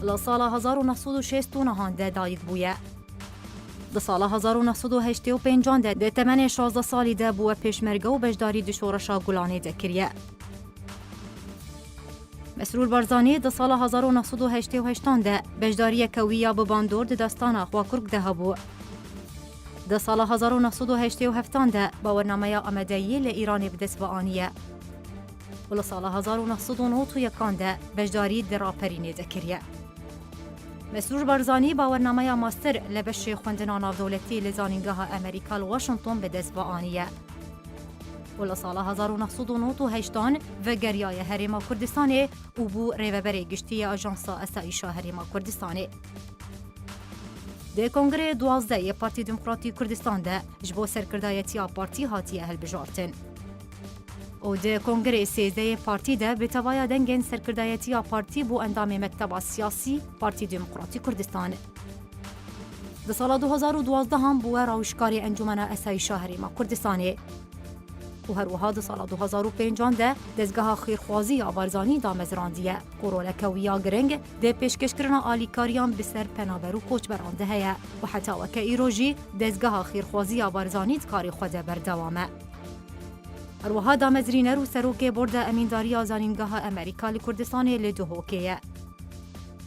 لسال 1969 ده دایک بویه. ده سال 1985 ده تمن 16 سالی ده بوه پیشمرگه و بجداری ده شورشا گولانه ده کریه. مسرور بارزانی ده سال 1988 ده بجداری کویه بباندور ده دستان خواکرک ده هبو. ده سال 1987 ده باورنامه آمدهی لإیران بدست و آنیه. و سال 1991 ده بجداری ده راپرینه ده کریه. مسرور بارزانی باورنامه ماستر لبش خوندنان آف دولتی لزانینگاه امریکا لواشنطن به دست و آنیه. و سال 1998 و گریای هریما کردستانه او بو ریوبر گشتی اجانسا اسایشا هریما کردستانه. ده کنگره 12 پارتی دموکراتی کردستان ده جبو سرکردایتی پارتی هاتی اهل بجارتن. او ده کنگره 13 پارتی ده به توای دنگن سرکردایتی پارتی بو اندام مکتب سیاسی پارتی دموکراتی کردستان. ده سال 2012 هم بو راوشکاری انجمن اسایشا هریما کردستانه. و هر وها ده سال 2005 ده دزگاه خیرخوازی آوارزانی دا مزراندیه قرولکویا گرنگ ده پیشکش کرنا آلیکاریان بسر پنابر و کوچ برانده هیا و حتی وکه ایروژی دزگاه خیرخوازی آوارزانی کاری خود بردوامه. هر وها دا مزرینه رو سروک برده امینداری آزانینگاه امریکا لکردستان لدوهوکیه.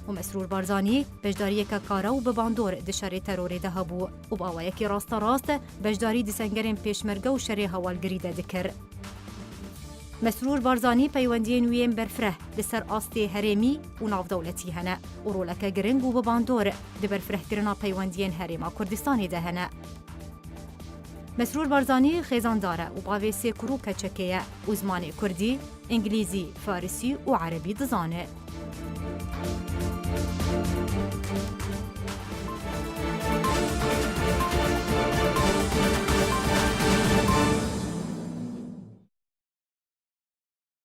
و مسرور بارزانی بجداری که کاره و بباندور دشاره تروری ده هبو و باوه یکی راست بجداری دسنگرین پیشمرگه و شری هوالگری ده دکر. مسرور بارزانی پیوندین ویم برفره لسر آستی هریمی و ناف دولتی هنه و رولک گرنگ و بباندور ده برفره کرنا پیوندین هریما کردستانی ده هنه. مسرور بارزانی خیزان داره و باوه سی کرو کچکیه و زمان کردی، انگلیزی، فارسی و عربی دزانه.